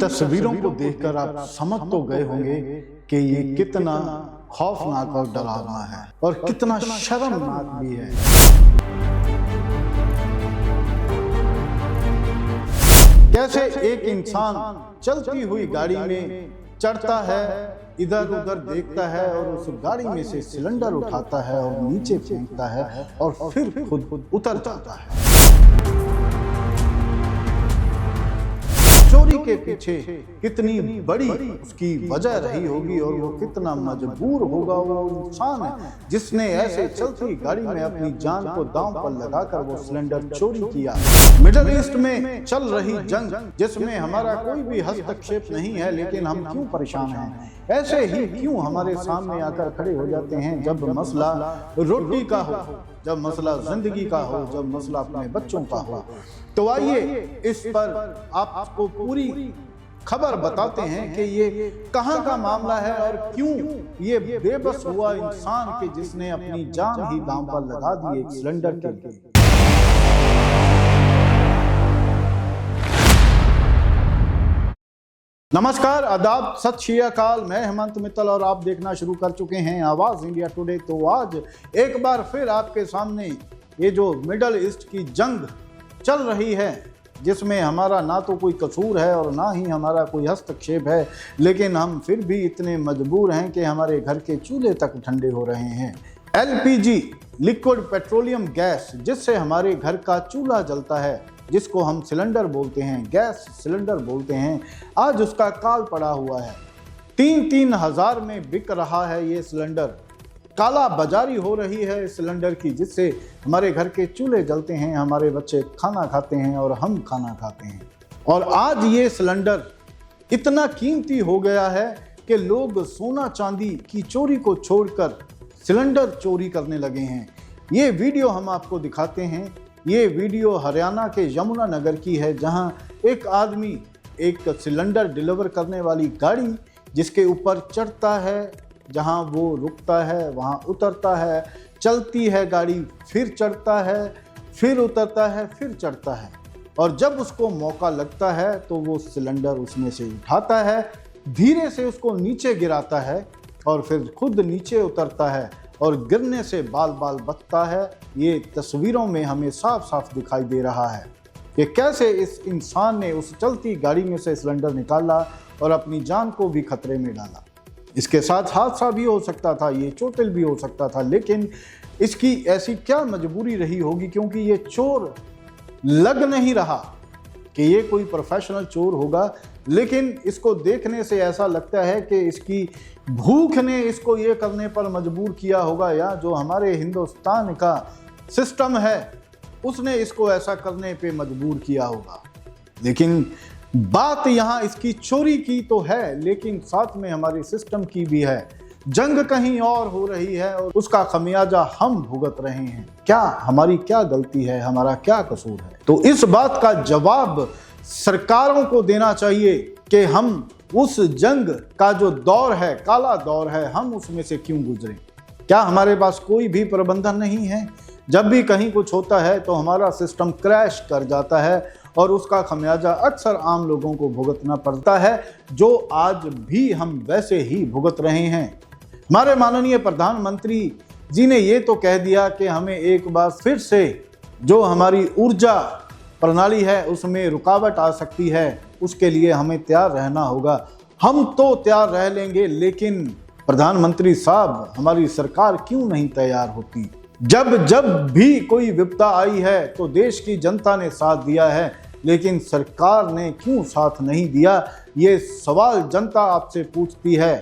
तस्वीरों को देखकर आप समझ तो गए होंगे कि ये कितना खौफनाक और डरावना है और कितना शर्मनाक भी है। कैसे एक इंसान चलती हुई गाड़ी में चढ़ता है, इधर उधर देखता है और उस गाड़ी में से सिलेंडर उठाता है और नीचे फेंकता है और फिर खुद उतर जाता है। चोरी के पीछे कितनी बड़ी उसकी वजह रही होगी और वो कितना मजबूर होगा वो इंसान है जिसने ऐसे चलती गाड़ी में अपनी जान को दांव पर लगाकर वो सिलेंडर चोरी किया। मिडिल ईस्ट में चल रही जंग जिसमें हमारा कोई भी हस्तक्षेप नहीं है, लेकिन हम क्यों परेशान हैं? ऐसे ही क्यों हमारे सामने आकर खड़े हो जाते हैं जब मसला रोटी का हो, जब मसला जिंदगी का हो, जब मसला अपने बच्चों का हो। तो आइए इस पर आपको पूरी खबर बताते हैं कि ये कहां का मामला है और क्यों ये बेबस हुआ इंसान के जिसने अपनी जान ही दांव पर लगा दी एक सिलेंडर के लिए। नमस्कार, आदाब, सत श्री अकाल। मैं हेमंत मित्तल और आप देखना शुरू कर चुके हैं आवाज इंडिया टुडे। तो आज एक बार फिर आपके सामने ये जो मिडिल ईस्ट की जंग चल रही है जिसमें हमारा ना तो कोई कसूर है और ना ही हमारा कोई हस्तक्षेप है, लेकिन हम फिर भी इतने मजबूर हैं कि हमारे घर के चूल्हे तक ठंडे हो रहे हैं। LPG लिक्विड पेट्रोलियम गैस जिससे हमारे घर का चूल्हा जलता है, जिसको हम सिलेंडर बोलते हैं, गैस सिलेंडर बोलते हैं, आज उसका काल पड़ा हुआ है। 3-3 हज़ार में बिक रहा है ये सिलेंडर। काला बाजारी हो रही है इस सिलेंडर की जिससे हमारे घर के चूल्हे जलते हैं, हमारे बच्चे खाना खाते हैं और हम खाना खाते हैं। और आज ये सिलेंडर इतना कीमती हो गया है कि लोग सोना चांदी की चोरी को छोड़कर सिलेंडर चोरी करने लगे हैं। ये वीडियो हम आपको दिखाते हैं। ये वीडियो हरियाणा के यमुनानगर की है, जहां एक आदमी एक सिलेंडर डिलीवर करने वाली गाड़ी जिसके ऊपर चढ़ता है, जहां वो रुकता है वहां उतरता है, चलती है गाड़ी, फिर चढ़ता है, फिर उतरता है, फिर चढ़ता है, और जब उसको मौका लगता है तो वो सिलेंडर उसमें से उठाता है, धीरे से उसको नीचे गिराता है और फिर खुद नीचे उतरता है और गिरने से बाल बाल बचता है। ये तस्वीरों में हमें साफ साफ दिखाई दे रहा है कि कैसे इस इंसान ने उस चलती गाड़ी में से सिलेंडर निकाला और अपनी जान को भी खतरे में डाला। इसके साथ हादसा भी हो सकता था, ये चोटिल भी हो सकता था, लेकिन इसकी ऐसी क्या मजबूरी रही होगी, क्योंकि ये चोर लग नहीं रहा कि ये कोई प्रोफेशनल चोर होगा, लेकिन इसको देखने से ऐसा लगता है कि इसकी भूख ने इसको ये करने पर मजबूर किया होगा, या जो हमारे हिंदुस्तान का सिस्टम है उसने इसको ऐसा करने पे मजबूर किया होगा। लेकिन बात यहाँ इसकी चोरी की तो है, लेकिन साथ में हमारे सिस्टम की भी है। जंग कहीं और हो रही है और उसका खमियाजा हम भुगत रहे हैं। क्या हमारी क्या गलती है, हमारा क्या कसूर है? तो इस बात का जवाब सरकारों को देना चाहिए कि हम उस जंग का जो दौर है, काला दौर है, हम उसमें से क्यों गुजरे। क्या हमारे पास कोई भी प्रबंधन नहीं है? जब भी कहीं कुछ होता है तो हमारा सिस्टम क्रैश कर जाता है और उसका खमियाजा अक्सर आम लोगों को भुगतना पड़ता है, जो आज भी हम वैसे ही भुगत रहे हैं। हमारे माननीय प्रधानमंत्री जी ने ये तो कह दिया कि हमें एक बार फिर से जो हमारी ऊर्जा प्रणाली है उसमें रुकावट आ सकती है, उसके लिए हमें तैयार रहना होगा। हम तो तैयार रह लेंगे, लेकिन प्रधानमंत्री साहब, हमारी सरकार क्यों नहीं तैयार होती? जब भी कोई विपदा आई है तो देश की जनता ने साथ दिया है, लेकिन सरकार ने क्यों साथ नहीं दिया? ये सवाल जनता आपसे पूछती है,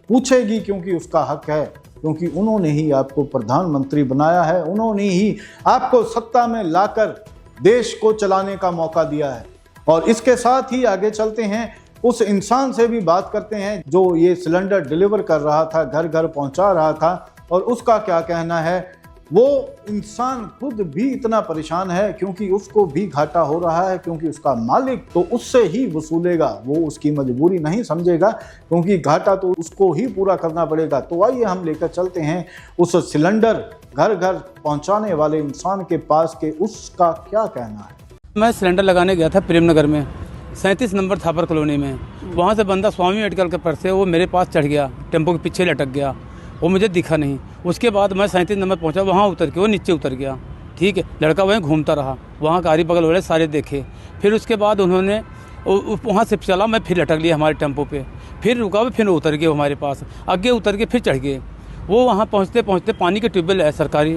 पूछेगी, क्योंकि उसका हक है, क्योंकि उन्होंने ही आपको प्रधानमंत्री बनाया है, उन्होंने ही आपको सत्ता में लाकर देश को चलाने का मौका दिया है। और इसके साथ ही आगे चलते हैं, उस इंसान से भी बात करते हैं जो ये सिलेंडर डिलीवर कर रहा था, घर घर पहुंचा रहा था, और उसका क्या कहना है। वो इंसान खुद भी इतना परेशान है क्योंकि उसको भी घाटा हो रहा है, क्योंकि उसका मालिक तो उससे ही वसूलेगा, वो उसकी मजबूरी नहीं समझेगा, क्योंकि घाटा तो उसको ही पूरा करना पड़ेगा। तो आइए हम लेकर चलते हैं उस सिलेंडर घर घर पहुंचाने वाले इंसान के पास के उसका क्या कहना है। मैं सिलेंडर लगाने गया था प्रेम नगर में, 37 नंबर थापर कॉलोनी में। वहाँ से बंदा स्वामी मेडिकल के पर से वो मेरे पास चढ़ गया, टेम्पो के पीछे लटक गया, वो मुझे दिखा नहीं। उसके बाद मैं 37 नंबर पहुँचा, वहाँ उतर के वो नीचे उतर गया। ठीक है, लड़का वहीं घूमता रहा, वहाँ गाड़ी बगल वाले सारे देखे। फिर उसके बाद उन्होंने वहाँ से चला, मैं फिर लटक लिया हमारे टेम्पो पे, फिर रुका, फिर उतर गए हमारे पास, आगे उतर के फिर चढ़ गए। वो वहाँ पहुँचते पहुँचते पानी के ट्यूबवेल है सरकारी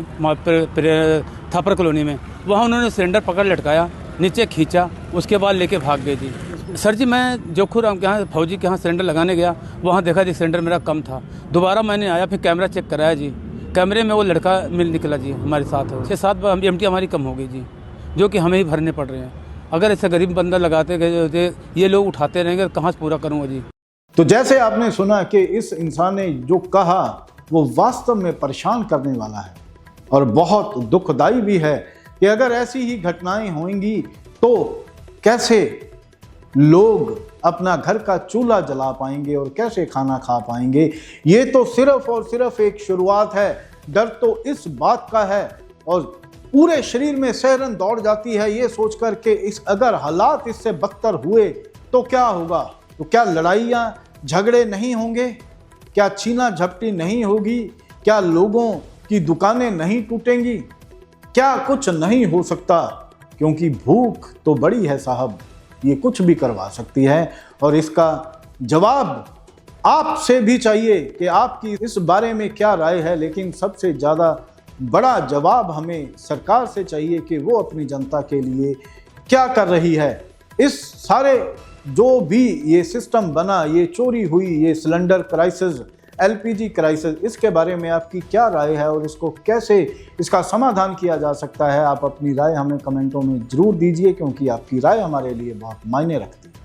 थापर कॉलोनी में, वहाँ उन्होंने सिलेंडर पकड़ लटकाया, नीचे खींचा, उसके बाद लेके भाग गए जी। सर जी, मैं जोखूराम के यहाँ फौजी के यहाँ सिलेंडर लगाने गया, वहाँ देखा जी सिलेंडर मेरा कम था। दोबारा मैंने आया, फिर कैमरा चेक कराया जी, कैमरे में वो लड़का मिल निकला जी हमारे साथ। 6-7 बार एमटी हमारी कम हो गई जी, जो कि हमें ही भरने पड़ रहे हैं। अगर ऐसे गरीब बंदा लगाते गए, ये लोग उठाते रहेंगे, कहाँ से पूरा करूँगा जी। तो जैसे आपने सुना कि इस इंसान ने जो कहा वो वास्तव में परेशान करने वाला है और बहुत दुखदाई भी है कि अगर ऐसी ही घटनाएं होंगी तो कैसे लोग अपना घर का चूल्हा जला पाएंगे और कैसे खाना खा पाएंगे। ये तो सिर्फ और सिर्फ एक शुरुआत है। डर तो इस बात का है और पूरे शरीर में सिहरन दौड़ जाती है ये सोचकर के अगर हालात इससे बदतर हुए तो क्या होगा। तो क्या लड़ाइयाँ झगड़े नहीं होंगे, क्या छीना झपटी नहीं होगी, क्या लोगों की दुकानें नहीं टूटेंगी, क्या कुछ नहीं हो सकता। क्योंकि भूख तो बड़ी है साहब, ये कुछ भी करवा सकती है। और इसका जवाब आपसे भी चाहिए कि आपकी इस बारे में क्या राय है। लेकिन सबसे ज़्यादा बड़ा जवाब हमें सरकार से चाहिए कि वो अपनी जनता के लिए क्या कर रही है। इस सारे जो भी ये सिस्टम बना, ये चोरी हुई, ये सिलेंडर क्राइसिस, एलपीजी क्राइसिस, इसके बारे में आपकी क्या राय है और इसको कैसे इसका समाधान किया जा सकता है। आप अपनी राय हमें कमेंटों में ज़रूर दीजिए, क्योंकि आपकी राय हमारे लिए बहुत मायने रखती है।